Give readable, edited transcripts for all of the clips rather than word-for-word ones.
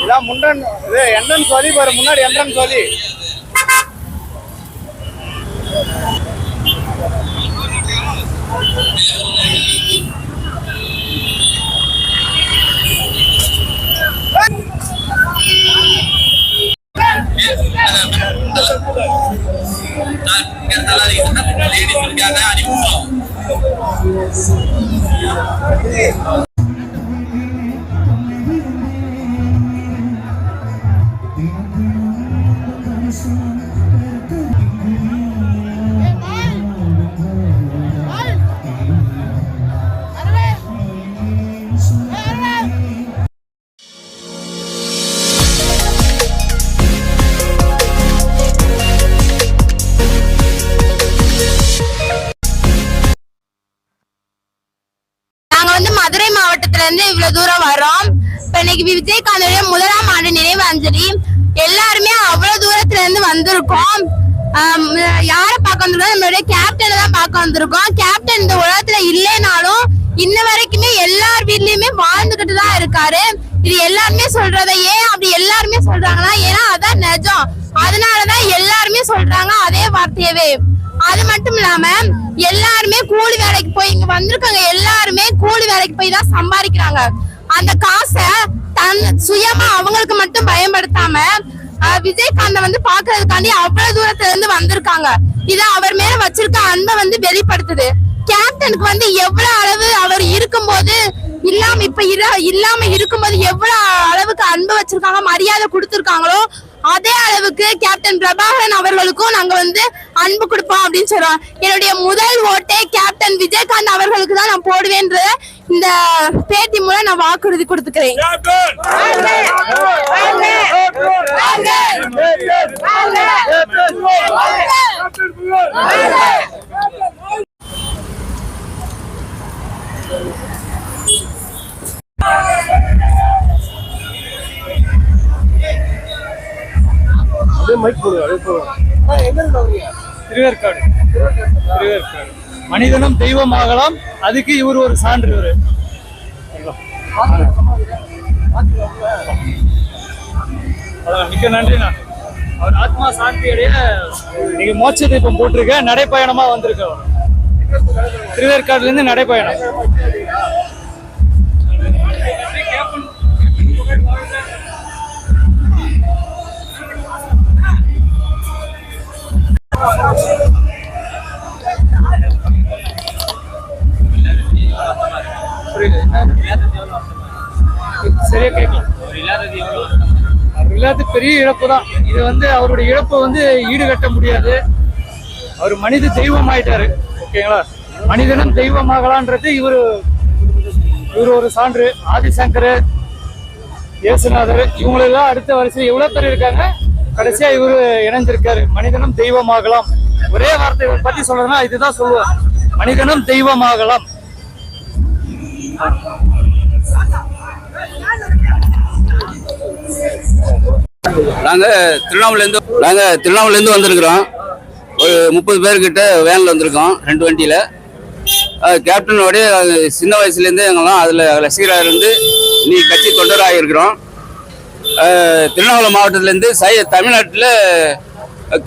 இதான் முண்டன் இது என்ட்ரன்ஸ் வழி பாரு, முன்னாடி என்ட்ரன்ஸ் வழி. மதுரை மாவட்டத்துல இருந்து இவ்வளவு தூரம் வரோம். இப்ப இன்னைக்கு விஜயகாந்தோட 1ஆம் ஆண்டு நினைவு அஞ்சலி. எல்லாருமே அவ்வளவு தூரத்துல இருந்து வந்திருக்கோம். யார பார்க்க வந்திருக்கோம்? நம்மளுடைய கேப்டனை தான் பார்க்க வந்திருக்கோம். கேப்டன் இந்த உலகத்துல இல்லைனாலும் இன்ன வரைக்குமே எல்லார் வீட்லயுமே வாழ்ந்துகிட்டு தான் இருக்காரு. இது எல்லாருமே சொல்றத ஏன் அப்படி எல்லாருமே சொல்றாங்கன்னா, ஏன்னா அதான் நிஜம். அதனாலதான் எல்லாருமே சொல்றாங்க அதே வார்த்தையவே. அது மட்டும் இல்லாம எல்லாருமே கூலி வேலைக்கு போய் இங்க வந்திருக்காங்க. எல்லாருமே கூலி வேலைக்கு போய் தான் சம்பாதிக்கிறாங்க. அந்த காசை சுயமா அவங்களுக்கு மட்டும் பயன்படுத்தாம விஜயகாந்த பாக்குறதுக்காண்டி அவ்வளவு தூரத்துல இருந்து வந்திருக்காங்க. இது அவர் மேல வச்சிருக்க அன்பை வெளிப்படுத்துது. கேப்டனுக்கு எவ்வளவு அளவு அவர் இருக்கும்போது இல்லாம இருக்கும்போது எவ்வளவு அளவுக்கு அன்பு வச்சிருக்காங்க, மரியாதை கொடுத்திருக்காங்களோ அதே அளவுக்கு கேப்டன் பிரபாகரன் அவர்களுக்கும் நாங்க அன்பு கொடுப்போம் அப்படின்னு சொல்றோம். என்னுடைய முதல் ஓட்டை கேப்டன் விஜயகாந்த் அவர்களுக்கு தான் நான் போடுவேன்ற இந்த பேட்டி மூலம் நான் வாக்குறுதி கொடுத்துக்கிறேன். திருவேற்காடு மனிதனும் தெய்வமாகலாம். அதுக்கு இவர் ஒரு சான்று. மிக்க நன்றிண்ணா. அவர் ஆத்மா சாந்தி அடைய நீங்க மோட்ச தீபம் போட்டிருக்க நடைப்பயணமா வந்திருக்க. திருவேற்காடுல இருந்து நடைப்பயணம். சரியா கேட்கலாம். இல்லாத பெரிய இழப்பு தான் இது. அவருடைய இழப்பை ஈடுகட்ட முடியாது. அவர் மனித தெய்வம் ஆயிட்டாரு. ஓகேங்களா? மனிதனும் தெய்வமாகலான்றது இவர் ஒரு சான்று. ஆதிசங்கர், இயேசுநாதர் இவங்களெல்லாம் அடுத்த வரிசையில் எவ்வளவு பேர் இருக்காங்க. கடைசியா இவரு இணைந்திருக்காரு. மனிதனும் தெய்வமாகலாம். ஒரே வார்த்தை பத்தி சொல்றதுன்னா இதுதான் சொல்லுவார், மனிதனும் தெய்வமாகலாம். நாங்க திருவண்ணாமலையிலேருந்து வந்திருக்கிறோம். ஒரு 30 பேர்கிட்ட வேன்ல வந்திருக்கோம், 2 வண்டியில. கேப்டனோடைய சின்ன வயசுலேருந்து எங்கெல்லாம் அதில் ரசிகராக இருந்து நீ கட்சி தொண்டராக இருக்கிறோம். திருவண்ணாமலை மாவட்டத்திலேருந்து தமிழ்நாட்டில்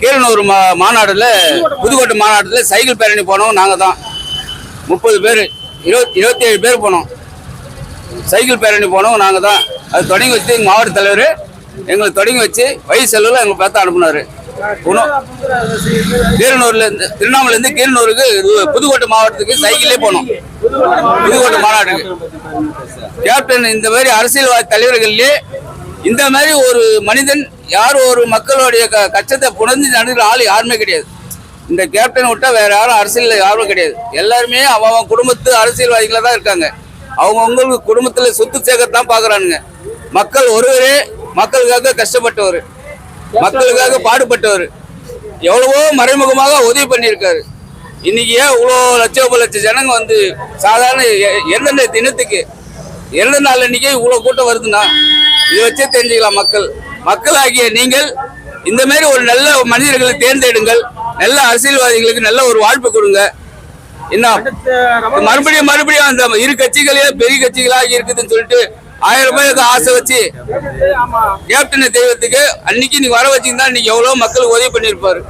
கீரனூர் மாநாட்டில், புதுக்கோட்டை மாநாட்டில் சைக்கிள் பேரணி போனோம். நாங்கள் தான் 30 பேர், 27 பேர் போனோம். சைக்கிள் பேரணி போனோம் நாங்கள் தான். அது தொடங்கி வச்சு எங்கள் மாவட்ட தலைவர் எங்களுக்கு தொடங்கி வச்சு வயசு செலவில் எங்களுக்கு பார்த்து அனுப்புனாரு. கீரனூர்லேருந்து, திருவண்ணாமலையிலேருந்து கீரனூருக்கு புதுக்கோட்டை மாவட்டத்துக்கு சைக்கிளே போனோம். புதுக்கோட்டை மாநாட்டுக்கு கேப்டன் இந்த மாதிரி அரசியல்வாதி தலைவர்கள்லேயே இந்த மாதிரி ஒரு மனிதன், யாரும் ஒரு மக்களுடைய கஷ்டத்தை புணர்ந்து நடக்கிற ஆள் யாருமே கிடையாது. இந்த கேப்டன் விட்டா வேற யாரும் அரசியல் யாரும் கிடையாது. எல்லாருமே அவன் குடும்பத்து அரசியல்வாதிகளா தான் இருக்காங்க. அவங்களுக்கு குடும்பத்துல சொத்து சேர்க்கத்தான் பாக்குறானுங்க. மக்கள் ஒருவரே மக்களுக்காக கஷ்டப்பட்டவர், மக்களுக்காக பாடுபட்டவர், எவ்வளவோ மறைமுகமாக உதவி பண்ணியிருக்காரு. இன்னைக்கு ஏன் இவ்வளோ லட்சம் ஜனங்க சாதாரண எந்தெந்த தினத்துக்கு எந்த நாள் அன்னைக்கு இவ்வளவு கூட்டம் வருதுன்னா இதை வச்சே தெரிஞ்சுக்கலாம். மக்களாகிய நீங்கள் இந்த மாதிரி ஒரு நல்ல மனிதர்களை தேர்ந்தெடுங்கள். நல்ல அரசியல்வாதிகளுக்கு நல்ல ஒரு வாய்ப்பு கொடுங்க. என்ன மறுபடியும் அந்த இரு கட்சிகளே பெரிய கட்சிகளாக இருக்குதுன்னு சொல்லிட்டு 1000 ரூபாய்க்கு ஆசை வச்சு கேப்டனை தெய்வத்துக்கு அன்னைக்கு நீங்க வர வச்சிருந்தா இன்னைக்கு எவ்வளவு மக்களுக்கு உதவி பண்ணிருப்பாரு.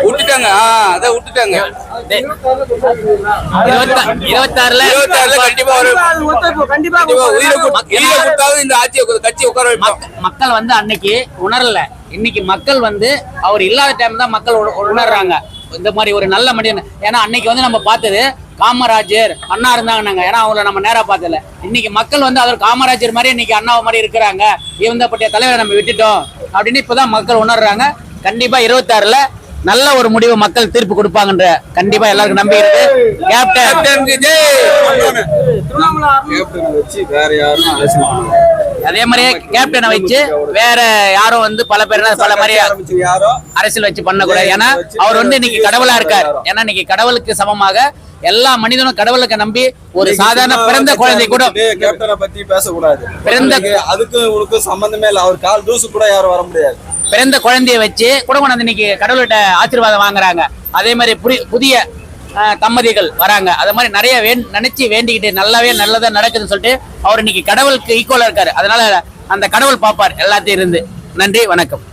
விட்டுட்டாங்க. அதான் விட்டுட்டாங்க. 26ல கண்டிப்பா உயிரை கொடுத்தாவது இந்த கட்சி உட்கார வைப்போம். மக்கள் வந்து அன்னைக்கு உணரல. இன்னைக்கு மக்கள் வந்து அவர் இல்லாத டைம் தான் மக்கள் உணர்றாங்க இந்த மாதிரி ஒரு நல்ல மனிதன். ஏன்னா அன்னைக்கு வந்து நம்ம பார்த்தது காமராஜர் அண்ணா இருந்தாங்க. ஏன்னா அவங்கள நம்ம நேரா பார்த்தல. இன்னைக்கு மக்கள் வந்து அவர் காமராஜர் மாதிரி இன்னைக்கு அண்ணாவை மாதிரி இருக்கிறாங்க. இவந்தப்பட்ட தலைவரை நம்ம விட்டுட்டோம் அப்படின்னு இப்பதான் மக்கள் உணர்றாங்க. கண்டிப்பா 26ல நல்ல ஒரு முடிவு மக்கள் தீர்ப்பு கொடுப்பாங்கன்ற கண்டிப்பா எல்லாருக்கும் நம்பி இருக்கு. அதே மாதிரியே கேப்டனை வச்சு வேற யாரும் வந்து பல பேர் பல மாதிரி அரசியல் வச்சு பண்ணக்கூடாது. ஏன்னா அவர் வந்து இன்னைக்கு கடவுளா இருக்காரு. ஏன்னா இன்னைக்கு கடவுளுக்கு சமமாக எல்லா மனிதனும் கடவுளுக்கு நம்பி ஒரு சாதாரண பிறந்த குழந்தை கூட கேப்டனை பத்தி பேசக்கூடாது. அதுக்கு உனக்கு சம்பந்தமே இல்ல. அவர் கால் தூசு கூட யாரும் வர முடியாது. பிறந்த குழந்தைய வச்சு கூட கொண்டாந்து இன்னைக்கு கடவுள்கிட்ட ஆசீர்வாதம் வாங்குறாங்க. அதே மாதிரி புதிய தம்பதிகள் வராங்க. அதே மாதிரி நிறைய நினைச்சு வேண்டிக்கிட்டு நல்லதா நடக்குதுன்னு சொல்லிட்டு அவர் இன்னைக்கு கடவுளுக்கு ஈக்குவலா இருக்காரு. அதனால அந்த கடவுள் பாப்பார் எல்லாத்தையும் இருந்து. நன்றி, வணக்கம்.